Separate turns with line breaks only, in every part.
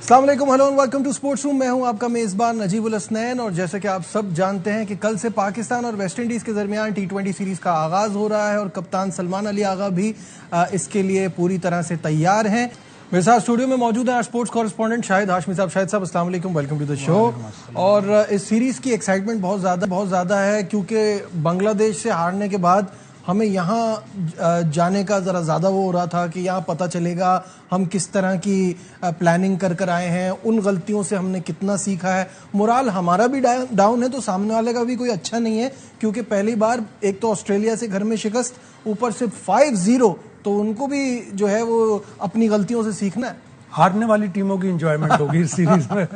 अस्सलाम वालेकुम, hello and welcome to sports room. मैं हूं आपका मेजबान नजीबुल हसनैन और जैसे कि आप सब जानते हैं कि कल से पाकिस्तान और वेस्ट इंडीज के दरमियान टी20 सीरीज का आगाज हो रहा है और कप्तान सलमान अली आगा भी इसके लिए पूरी तरह से तैयार हैं। मेरे साथ स्टूडियो में मौजूद है स्पोर्ट्स कॉरेस्पॉन्डेंट शाहिद हाशमी साहब। शाहिद साहब अस्सलाम वालेकुम, वेलकम टू द शो। और इस सीरीज की एक्साइटमेंट बहुत ज़्यादा है क्योंकि बांग्लादेश से हारने के बाद हमें यहाँ जाने का ज़रा ज़्यादा वो हो रहा था कि यहाँ पता चलेगा हम किस तरह की प्लानिंग कर आए हैं, उन गलतियों से हमने कितना सीखा है। मोराल हमारा भी डाउन है तो सामने वाले का भी कोई अच्छा नहीं है क्योंकि पहली बार एक तो ऑस्ट्रेलिया से घर में शिकस्त, ऊपर से 5-0, तो उनको भी जो है वो अपनी गलतियों से सीखना है।
हारने वाली टीमों की एंजॉयमेंट होगी इस सीरीज में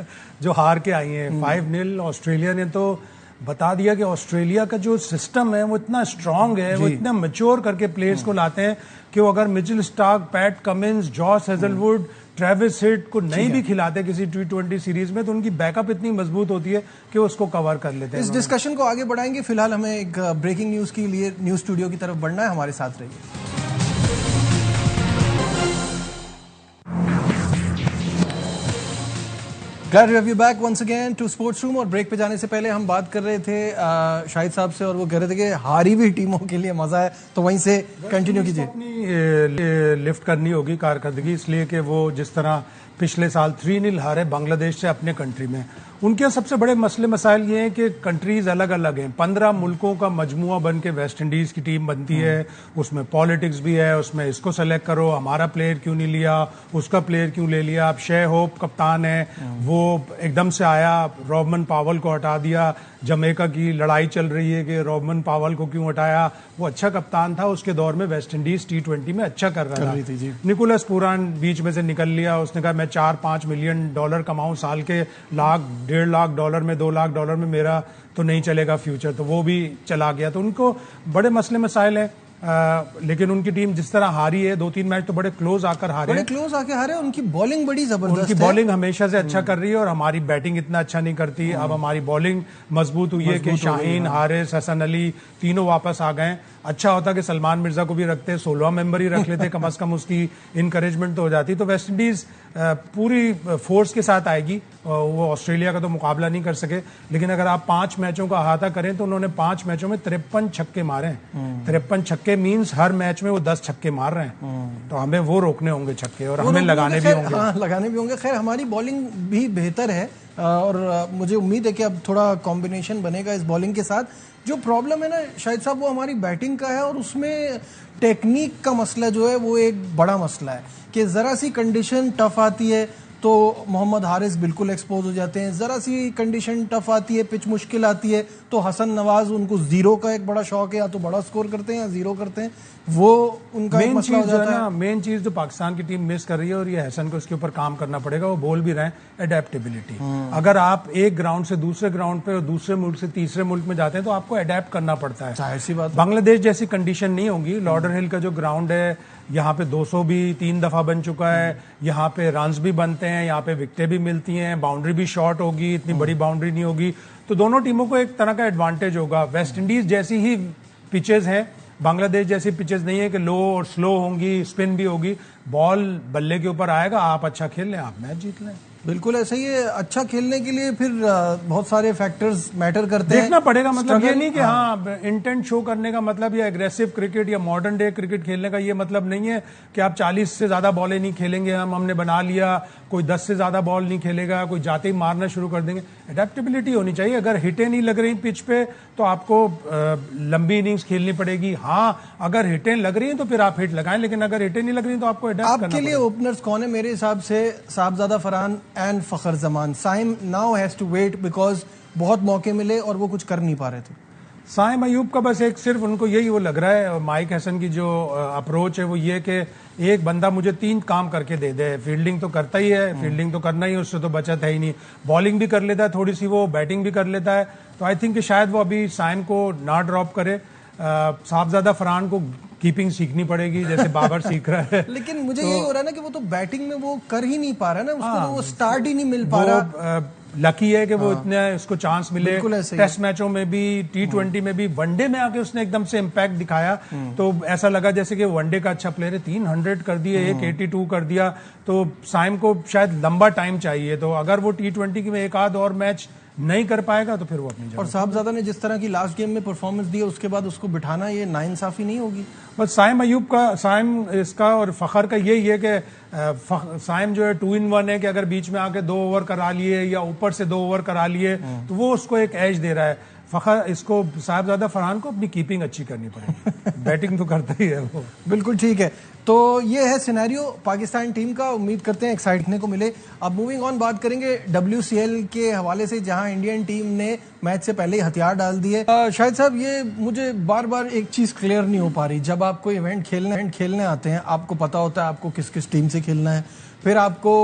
जो हार के आई हैं 5-0। ऑस्ट्रेलिया ने तो बता दिया कि ऑस्ट्रेलिया का जो सिस्टम है वो इतना स्ट्रांग है, वो इतना मैच्योर करके प्लेयर्स को लाते हैं कि वो अगर Mitchell Starc, PAT Cummins, Josh Hazlewood, Travis head को नहीं भी खिलाते किसी टी20 सीरीज में तो उनकी बैकअप इतनी मजबूत होती है कि वो उसको कवर कर लेते हैं।
इस डिस्कशन को आगे बढ़ाएंगे, फिलहाल हमें एक ब्रेकिंग न्यूज के लिए न्यूज स्टूडियो की तरफ बढ़ना है, हमारे साथ रहिए। Glad to have you back once again to Sports Room। और ब्रेक पे जाने से पहले हम बात कर रहे थे शाहिद साहब से और वो कह रहे थे कि हारी भी टीमों के लिए मजा है, तो वहीं से कंटिन्यू कीजिए।
अपनी लिफ्ट करनी होगी कारकर्दगी, इसलिए कि वो जिस तरह पिछले साल 3-0 हारे बांग्लादेश से अपने कंट्री में, उनके सबसे बड़े मसले मसाइल ये हैं कि कंट्रीज अलग अलग हैं। 15 मुल्कों का मजमुआ बन के वेस्ट इंडीज की टीम बनती है, उसमें पॉलिटिक्स भी है, उसमें इसको सेलेक्ट करो, हमारा प्लेयर क्यों नहीं लिया, उसका प्लेयर क्यों ले लिया। अब शे होप कप्तान है, वो एकदम से आया, रॉबमन पावल को हटा दिया। जमैका की लड़ाई चल रही है कि रॉबमन पावल को क्यों हटाया, वो अच्छा कप्तान था, उसके दौर में वेस्ट इंडीज टी20 में अच्छा कर रहा था। निकोलस पुरान बीच में से निकल लिया, उसने कहा मैं 4-5 मिलियन डॉलर कमाऊं साल के, $1.5 लाख में, $2 लाख में मेरा तो नहीं चलेगा फ्यूचर, तो वो भी चला गया। तो उनको बड़े मसले मसाइल हैं। लेकिन उनकी टीम जिस तरह हारी है, 2-3 मैच तो बड़े क्लोज आकर हारे,
उनकी बॉलिंग बड़ी जबरदस्त है।
उनकी बॉलिंग हमेशा से अच्छा कर रही है और हमारी बैटिंग इतना अच्छा नहीं करती। अब हमारी बॉलिंग मजबूत हुई है कि शाहीन, हारिस, हसन अली तीनों वापस आ गए। अच्छा होता कि सलमान मिर्जा को भी रखते, 16 मेंबर ही रख लेते, कम से कम उसकी इनकरेजमेंट तो हो जाती। तो वेस्ट इंडीज पूरी फोर्स के साथ आएगी, वो ऑस्ट्रेलिया का तो मुकाबला नहीं कर सके, लेकिन अगर आप 5 मैचों का अहाता करें तो उन्होंने 5 मैचों में 53 छक्के मारे हैं। 53 छक्के मीन्स हर मैच में वो 10 छक्के मार रहे हैं, तो हमें वो रोकने होंगे छक्के और हमें लगाने भी होंगे।
हाँ, लगाने भी होंगे। खैर हमारी बॉलिंग भी बेहतर है और मुझे उम्मीद है कि अब थोड़ा कॉम्बिनेशन बनेगा इस बॉलिंग के साथ। जो प्रॉब्लम है ना शाहिद साहब, वो हमारी बैटिंग का है और उसमें टेक्निक का मसला जो है वो एक बड़ा मसला है कि ज़रा सी कंडीशन टफ आती है तो मोहम्मद हारिस बिल्कुल एक्सपोज हो जाते हैं, ज़रा सी कंडीशन टफ आती है, पिच मुश्किल आती है तो हसन नवाज, उनको जीरो का एक बड़ा शौक है, या तो बड़ा स्कोर करते हैं या जीरो करते हैं, वो उनका एक मसला हो जाता है।
मेन चीज जो पाकिस्तान की टीम मिस कर रही है और ये हसन को इसके ऊपर काम करना पड़ेगा, वो बोल भी रहे हैं, एडेप्टेबिलिटी। अगर आप एक ग्राउंड से दूसरे ग्राउंड पे और दूसरे मुल्क से तीसरे मुल्क में जाते हैं तो आपको अडेप्ट करना पड़ता है।
जाहिर सी बात,
बांग्लादेश जैसी कंडीशन नहीं होगी। लॉर्डर हिल का जो ग्राउंड है, यहाँ पे 200 भी 3 दफा बन चुका है, यहाँ पे रन्स भी बनते हैं, यहाँ पे विकेटें भी मिलती हैं, बाउंड्री भी शॉर्ट होगी, इतनी बड़ी बाउंड्री नहीं होगी, तो दोनों टीमों को एक तरह का एडवांटेज होगा। वेस्ट इंडीज जैसी ही पिचेस हैं, बांग्लादेश जैसी पिचेस नहीं है कि लो और स्लो होंगी, स्पिन भी होगी, बॉल बल्ले के ऊपर आएगा, आप अच्छा खेल लें, आप मैच जीत लें।
बिल्कुल ऐसा ही है। अच्छा खेलने के लिए फिर बहुत सारे फैक्टर्स मैटर करते हैं,
देखना पड़ेगा। मतलब ये नहीं कि हाँ इंटेंट शो करने का मतलब या एग्रेसिव क्रिकेट या मॉडर्न डे क्रिकेट खेलने का ये मतलब नहीं है कि आप 40 से ज्यादा बॉलें नहीं खेलेंगे, हमने बना लिया, कोई 10 से ज्यादा बॉल नहीं खेलेगा, कोई जाते ही मारना शुरू कर देंगे। एडेप्टेबिलिटी होनी चाहिए। अगर हिटें नहीं लग रही पिच पे तो आपको लंबी इनिंग्स खेलनी पड़ेगी। हाँ, अगर हिटें लग रही हैं तो फिर आप हिट लगाएं, लेकिन अगर हिटें नहीं लग रही तो आपको एडेप्ट करना पड़ेगा।
आपके लिए ओपनर्स कौन है? मेरे हिसाब से Sahibzada Farhan and Fakhar Zaman. Saim now has to wait because बहुत मौके मिले और वो कुछ कर नहीं पा रहे थे।
साइम अयूब का बस एक सिर्फ उनको यही वो लग रहा है, माइक हसन की जो अप्रोच है वो ये कि एक बंदा मुझे 3 काम करके दे दे। फील्डिंग तो करता ही है, फील्डिंग तो करना ही, उससे तो बचत है ही नहीं, बॉलिंग भी कर लेता है थोड़ी सी, वो बैटिंग भी कर लेता है। तो आई थिंक कि शायद वो अभी साइम को ना ड्रॉप करे। साहबजादा फरहान को कीपिंग सीखनी पड़ेगी जैसे बाबर सीख रहा है।
लेकिन मुझे यही हो रहा है ना कि वो तो बैटिंग में वो कर ही नहीं पा रहा ना, उसको तो वो स्टार्ट ही नहीं मिल पा रहा।
लकी है कि वो इतने उसको चांस मिले, टेस्ट मैचों में भी, T20 में भी, वनडे में आके उसने एकदम से इम्पैक्ट दिखाया। तो ऐसा लगा जैसे कि वनडे का अच्छा प्लेयर है। 300 कर दिए, 182 कर दिया। तो साइम को शायद लंबा टाइम चाहिए, तो अगर वो T20 में एक आध और मैच नहीं कर पाएगा तो फिर वो अपनी जगह।
और साहबजादा ने जिस तरह की लास्ट गेम में परफॉर्मेंस दी, उसके बाद उसको बिठाना ये नाइंसाफी नहीं होगी?
बस साइम अयूब का, साइम इसका और फखर का यही है कि साइम जो है 2 in 1 है कि अगर बीच में आके 2 ओवर करा लिए या ऊपर से 2 ओवर करा लिए तो वो उसको एक एज दे रहा है। फखर इसको, साहबजादा फरहान को अपनी कीपिंग अच्छी करनी पड़ेगी। बैटिंग तो करता ही है वो।
बिल्कुल ठीक है। तो ये है सिनेरियो पाकिस्तान टीम का, उम्मीद करते हैं एक्साइटने को मिले। अब मूविंग ऑन बात करेंगे WCL के हवाले से, जहां इंडियन टीम ने मैच से पहले ही हथियार डाल दिए। शाहिद साहब, ये मुझे बार बार एक चीज क्लियर नहीं हो पा रही। जब आप कोई इवेंट खेलने आते हैं, आपको पता होता है आपको किस किस टीम से खेलना है, फिर आपको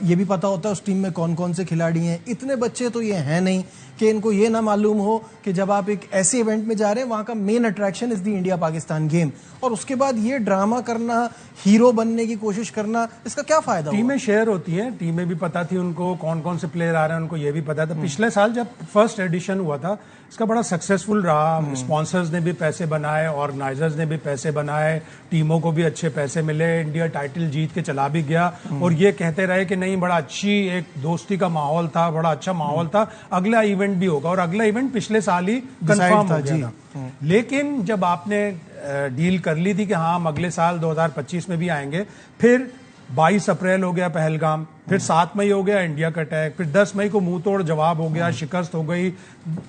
ये भी पता होता है उस टीम में कौन कौन से खिलाड़ी हैं। इतने बच्चे तो ये हैं नहीं कि इनको ये ना मालूम हो कि जब आप एक ऐसे इवेंट में जा रहे हैं वहां का main attraction is the India Pakistan game, और उसके बाद ये ड्रामा करना, हीरो बनने की कोशिश करना, इसका क्या फायदा?
टीमें शेयर होती हैं, टीमें भी पता थी उनको कौन कौन से प्लेयर आ रहे हैं, उनको ये भी पता था। पिछले साल जब फर्स्ट एडिशन हुआ था इसका बड़ा सक्सेसफुल रहा। स्पॉन्सर्स ने भी पैसे बनाए, ऑर्गेनाइजर्स ने भी पैसे बनाए, टीमों को भी अच्छे पैसे मिले, इंडिया टाइटल जीत के चला भी गया। और ये कहते रहे कि नहीं, बड़ा अच्छी एक दोस्ती का माहौल था, बड़ा अच्छा माहौल था, अगला इवेंट भी होगा। और अगला इवेंट पिछले साल ही कंफर्म हो गया था। लेकिन जब आपने डील कर ली थी कि हाँ हम अगले साल 2025 में भी आएंगे, फिर 22 अप्रैल हो गया पहलगाम, फिर 7 मई हो गया इंडिया का अटैक, फिर 10 मई को मुंह तोड़ जवाब हो गया, शिकस्त हो गई,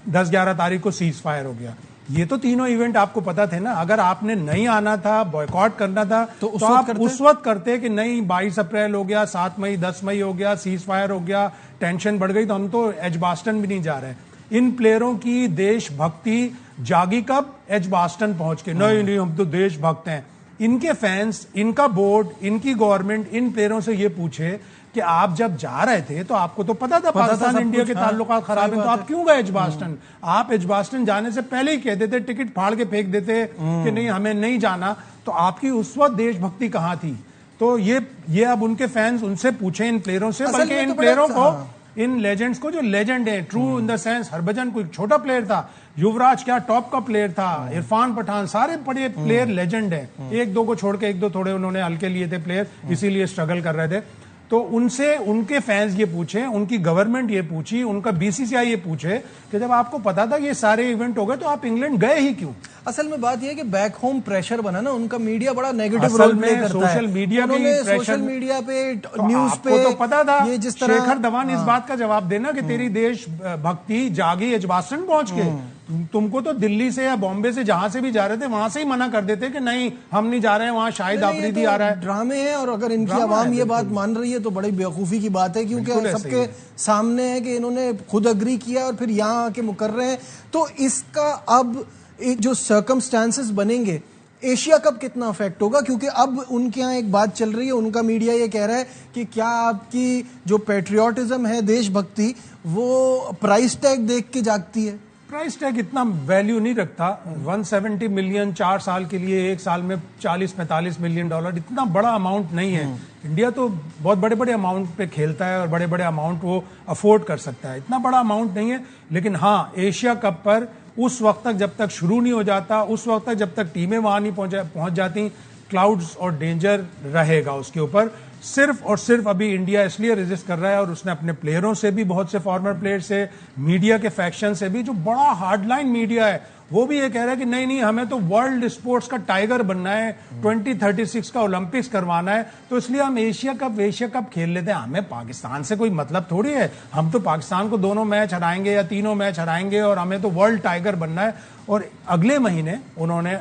10-11 तारीख को सीज फायर हो गया। ये तो तीनों इवेंट आपको पता थे ना। अगर आपने नहीं आना था, बॉयकॉट करना था, तो आप उस वक्त करते कि नहीं 22 अप्रैल हो गया, 7 मई 10 मई हो गया, सीज फायर हो गया, टेंशन बढ़ गई, तो हम तो एजबास्टन भी नहीं जा रहे। इन प्लेयरों की देशभक्ति जागी कब? एजबास्टन पहुंच के, नहीं हम तो देशभक्त हैं। इनके फैंस, इनका बोर्ड, इनकी गवर्नमेंट इन प्लेयरों से ये पूछे कि आप जब जा रहे थे तो आपको तो पता था पाकिस्तान इंडिया के ताल्लुकात खराब हैं, तो आप क्यों गए एजबास्टन? आप एजबास्टन जाने से पहले ही कह देते, टिकट फाड़ के फेंक देते कि नहीं हमें नहीं जाना, तो आपकी उस वक्त देशभक्ति कहां थी? तो ये अब उनके फैंस उनसे पूछे इन प्लेयरों से, बल्कि इन प्लेयरों को, इन लेजेंड्स को, जो लेजेंड है true in the sense. Harbhajan कोई छोटा प्लेयर था, युवराज क्या टॉप का प्लेयर था, इरफान पठान, सारे बड़े प्लेयर लेजेंड हैं। एक दो को छोड़ के एक दो थोड़े उन्होंने हल्के लिए थे प्लेयर, इसीलिए स्ट्रगल कर रहे थे। तो उनसे उनके फैंस ये पूछे, उनकी गवर्नमेंट ये पूछी, उनका BCCI ये पूछे कि जब आपको पता था ये सारे इवेंट हो गए तो आप इंग्लैंड गए ही क्यों?
असल में बात यह है कि बैक होम प्रेशर बना ना, उनका मीडिया बड़ा नेगेटिव रोल प्ले करता है।
सोशल मीडिया पे,
न्यूज पे
तो पता था।
ये जिस तरह
शेखर धवन इस बात का जवाब देना कि तेरी देश भक्ति जागी एजबास्टन पहुंच के। तुमको तो दिल्ली से या बॉम्बे से जहां से भी जा रहे थे वहां से ही मना कर देते कि नहीं हम नहीं जा रहे हैं, वहां शाहिद आफरीदी आ रहा है।
ड्रामे हैं, और अगर इनकी आवाम ये बात मान रही है तो बड़ी बेवकूफी की बात है, क्योंकि सबके सामने है कि इन्होंने खुद अग्री किया और फिर यहाँ आके मुकर रहे हैं। तो इसका अब एक जो सर्कमस्टांसेस बनेंगे, एशिया कप कितना अफेक्ट होगा? क्योंकि अब उनके यहाँ एक बात चल रही है, उनका मीडिया ये कह रहा है कि क्या आपकी जो पेट्रियोटिज्म है, देशभक्ति, वो प्राइस टैग देख के जागती है?
प्राइस टैग इतना वैल्यू नहीं रखता। 170 मिलियन 4 साल के लिए, एक साल में 40-45 मिलियन डॉलर इतना बड़ा अमाउंट नहीं है। इंडिया तो बहुत बड़े बड़े अमाउंट पे खेलता है और बड़े बड़े अमाउंट वो अफोर्ड कर सकता है, इतना बड़ा अमाउंट नहीं है। लेकिन हाँ, एशिया कप पर उस वक्त तक जब तक शुरू नहीं हो जाता, उस वक्त तक जब तक टीमें वहां नहीं पहुंच जाती, क्लाउड्स और डेंजर रहेगा उसके ऊपर। सिर्फ और सिर्फ अभी इंडिया इसलिए रेजिस्ट कर रहा है, और उसने अपने प्लेयरों से भी, बहुत से फॉर्मर प्लेयर से, मीडिया के फैक्शन से भी, जो बड़ा हार्डलाइन मीडिया है, वो भी ये कह रहा है कि नहीं नहीं हमें तो वर्ल्ड स्पोर्ट्स का टाइगर बनना है, 2036 का ओलंपिक्स करवाना है, तो इसलिए हम एशिया कप खेल लेते हैं। हमें पाकिस्तान से कोई मतलब थोड़ी है, हम तो पाकिस्तान को 2 मैच हराएंगे या 3 मैच हराएंगे और हमें तो वर्ल्ड टाइगर बनना है। और अगले महीने उन्होंने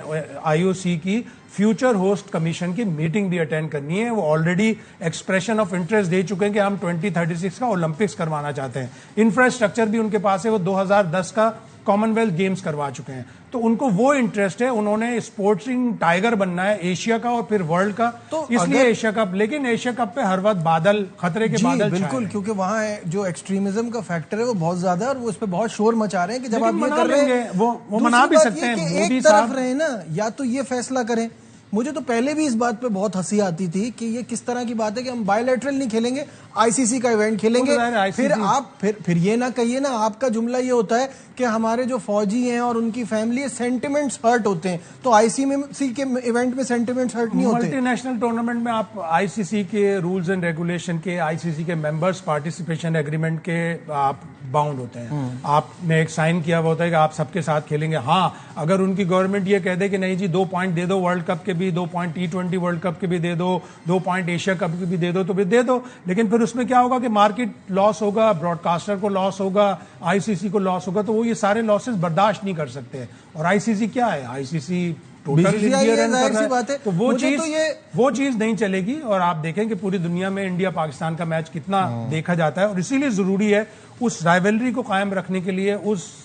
IOC की फ्यूचर होस्ट कमीशन की मीटिंग भी अटेंड करनी है। वो ऑलरेडी एक्सप्रेशन ऑफ इंटरेस्ट दे चुके हैं कि हम 2036 का ओलंपिक्स करवाना चाहते हैं। इंफ्रास्ट्रक्चर भी उनके पास है, वो 2010 का कॉमनवेल्थ गेम्स करवा चुके हैं, तो उनको वो इंटरेस्ट है, उन्होंने स्पोर्ट्सिंग टाइगर बनना है एशिया का और फिर वर्ल्ड का, तो इसलिए एशिया कप। लेकिन एशिया कप पे हर वक्त बादल, खतरे के बादल
बिल्कुल, क्योंकि वहाँ जो एक्सट्रीमिज्म का फैक्टर है वो बहुत ज्यादा है और वो इस पे बहुत शोर मचा रहे हैं कि जब आप ये कर रहे हैं
वो मना भी सकते हैं।
एक तरफ रहे ना, या तो ये फैसला करें। मुझे तो पहले भी इस बात पे बहुत हंसी आती थी कि ये किस तरह की बात है कि हम बायलैटरल नहीं खेलेंगे, आईसीसी का इवेंट खेलेंगे। फिर आप फिर ये ना कहिए ना, आपका जुमला ये होता है कि हमारे जो फौजी हैं और उनकी फैमिली सेंटिमेंट्स हर्ट होते हैं, तो आईसीसी के इवेंट में सेंटिमेंट्स हर्ट नहीं होते।
मल्टीनेशनल टूर्नामेंट में आप आईसीसी के रूल्स एंड रेगुलेशन के, आईसीसी के मेंबर्स पार्टिसिपेशन एग्रीमेंट के आप बाउंड होते हैं। आपने एक साइन किया हुआ होता है कि आप सबके साथ खेलेंगे। हाँ, अगर उनकी गवर्नमेंट ये कह दे कि नहीं जी 2 पॉइंट दे दो वर्ल्ड कप के भी, 2 पॉइंट T20 वर्ल्ड कप के भी दे दो, 2 पॉइंट एशिया कप के भी दे दो, तो भी दे दो। लेकिन फिर उसमें क्या होगा कि मार्केट लॉस होगा, ब्रॉडकास्टर को लॉस होगा, आईसीसी को लॉस होगा, तो वो ये सारे लॉसेस बर्दाश्त नहीं कर सकते। और आईसीसी क्या है? आईसीसी टोटल इंडिया रन कर रहा है, तो वो चीज नहीं चलेगी। और आप देखें कि पूरी दुनिया में इंडिया पाकिस्तान का मैच कितना देखा जाता है, और इसीलिए जरूरी है उस राइवलरी को कायम रखने के लिए, उस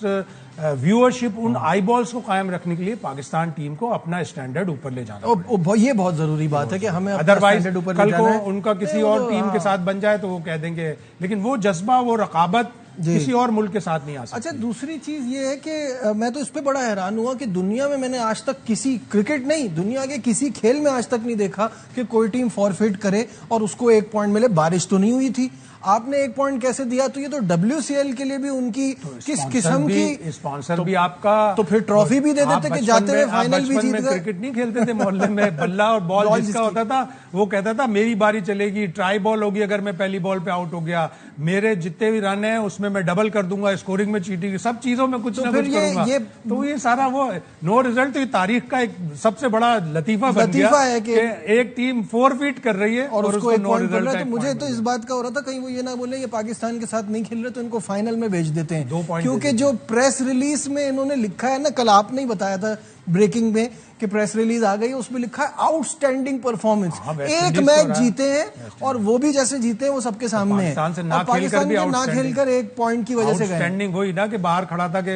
व्यूअरशिप, उन आईबॉल्स को कायम रखने के लिए पाकिस्तान टीम को अपना स्टैंडर्ड ऊपर ले जाना।
ये बहुत जरूरी बात है कि हमें
अदरवाइज कल को उनका किसी और टीम के साथ बन जाए तो वो कह देंगे, लेकिन वो जज्बा, वो रकाबत किसी और मुल्क के साथ नहीं आ सकती।
अच्छा, दूसरी चीज ये है कि मैं तो इस पे बड़ा हैरान हुआ कि दुनिया में मैंने आज तक किसी क्रिकेट नहीं, दुनिया के किसी खेल में आज तक नहीं देखा कि कोई टीम फॉरफिट करे और उसको 1 पॉइंट मिले। बारिश तो नहीं हुई थी, आपने 1 पॉइंट कैसे दिया? तो ये तो WCL के लिए भी उनकी किस किस्म की
स्पॉन्सर भी आपका,
तो फिर ट्रॉफी भी दे देते कि जाते हुए फाइनल भी जीत गए।
क्रिकेट नहीं खेलते थे मोहल्ले में, बल्ला और बॉल जिसका होता था वो कहता था मेरी बारी चलेगी, ट्राई बॉल होगी, अगर मैं पहली बॉल पे आउट हो गया, मेरे जितने भी रन हैं उसमें मैं डबल कर दूंगा, स्कोरिंग में चीटिंग, सब चीजों में कुछ ना कुछ करूंगा। तो ये सारा वो नो रिजल्ट, तो ये तारीख का एक सबसे बड़ा लतीफा बन गया है कि एक टीम फॉरफिट कर रही है और उसको नो रिजल्ट।
तो मुझे तो इस बात का हो रहा था कहीं वो ये ना बोले ये पाकिस्तान के साथ नहीं खेल रहे तो इनको फाइनल में भेज देते हैं, क्योंकि जो प्रेस रिलीज में इन्होंने लिखा है ना, कल आपने ही बताया था ब्रेकिंग में कि प्रेस रिलीज आ गई, उसमें लिखा है आउटस्टैंडिंग परफॉर्मेंस। एक मैच जीते हैं और वो भी जैसे जीते हैं वो सबके सामने है, और पाकिस्तान के ना खेलकर 1 पॉइंट की वजह से गए।
आउटस्टैंडिंग वही ना कि बाहर खड़ा था कि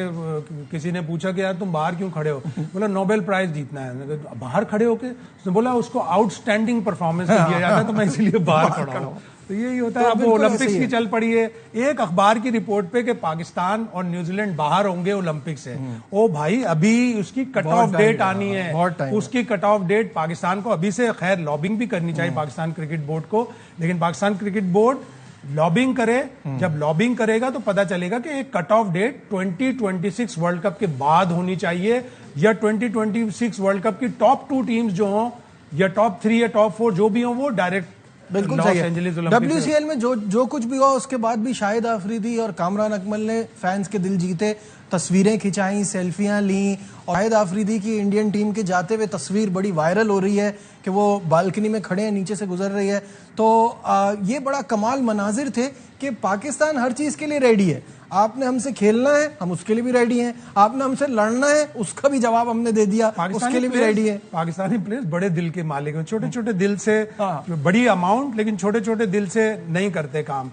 किसी ने पूछा कि यार तुम बाहर क्यों खड़े हो, बोला नोबेल प्राइज जीतना है। बाहर खड़े होके उसने बोला उसको आउटस्टैंडिंग परफॉर्मेंस दिया जाता है, तो मैं इसीलिए बाहर खड़ा हूँ। तो यही होता है। अब ओलंपिक्स की चल पड़ी है, एक अखबार की रिपोर्ट पे कि पाकिस्तान और न्यूजीलैंड बाहर होंगे ओलंपिक से। ओ भाई, अभी उसकी कट ऑफ डेट आनी है, उसकी कट ऑफ डेट पाकिस्तान को अभी से, खैर लॉबिंग भी करनी चाहिए पाकिस्तान क्रिकेट बोर्ड को, लेकिन पाकिस्तान क्रिकेट बोर्ड लॉबिंग करे, जब लॉबिंग करेगा तो पता चलेगा कि एक cut off date 2026 world cup के बाद होनी चाहिए, या 2026 वर्ल्ड कप की टॉप 2 टीम्स जो हों, या टॉप 3 या टॉप 4 जो भी हों, वो डायरेक्ट
बिल्कुल सही है। WCL में जो कुछ भी हुआ उसके बाद भी शाहिद आफरीदी और कामरान अकमल ने फैंस के दिल जीते, तस्वीरें खिंचाई, सेल्फियां ली, और शाहिद आफरीदी की इंडियन टीम के जाते हुए तस्वीर बड़ी वायरल हो रही है कि वो बालकनी में खड़े हैं, नीचे से गुजर रही है। तो ये बड़ा कमाल मनाजिर थे कि पाकिस्तान हर चीज के लिए रेडी है। आपने हमसे खेलना है, हम उसके लिए भी रेडी हैं। आपने हमसे लड़ना है, उसका भी जवाब हमने दे दिया, उसके लिए भी रेडी है।
पाकिस्तानी प्लेयर्स बड़े दिल के मालिक हैं, छोटे छोटे दिल से, बड़ी अमाउंट लेकिन छोटे छोटे दिल से नहीं करते काम।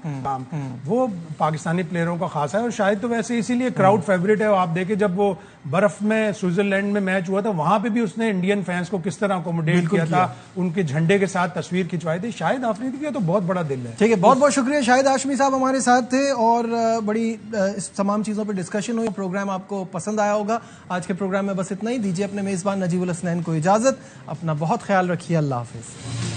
वो पाकिस्तानी प्लेयरों का खास है। और शायद तो वैसे इसीलिए क्राउड फेवरेट है। आप देखें जब वो बर्फ में स्विट्जरलैंड में मैच हुआ था, वहां पे भी उसने इंडियन फैंस को किस तरह अकोमोडेट किया था, उनके झंडे के साथ तस्वीर खिंचवाई थी। शाहिद आफरीदी का तो बहुत बड़ा दिल है।
ठीक है, बहुत बहुत शुक्रिया। शाहिद हाशमी साहब हमारे साथ थे और बड़ी इस तमाम चीजों पर डिस्कशन हुई। प्रोग्राम आपको पसंद आया होगा। आज के प्रोग्राम में बस इतना ही। दीजिए अपने मेजबान नजीबुल हसनैन को इजाजत। अपना बहुत ख्याल रखिए। अल्लाह हाफिज।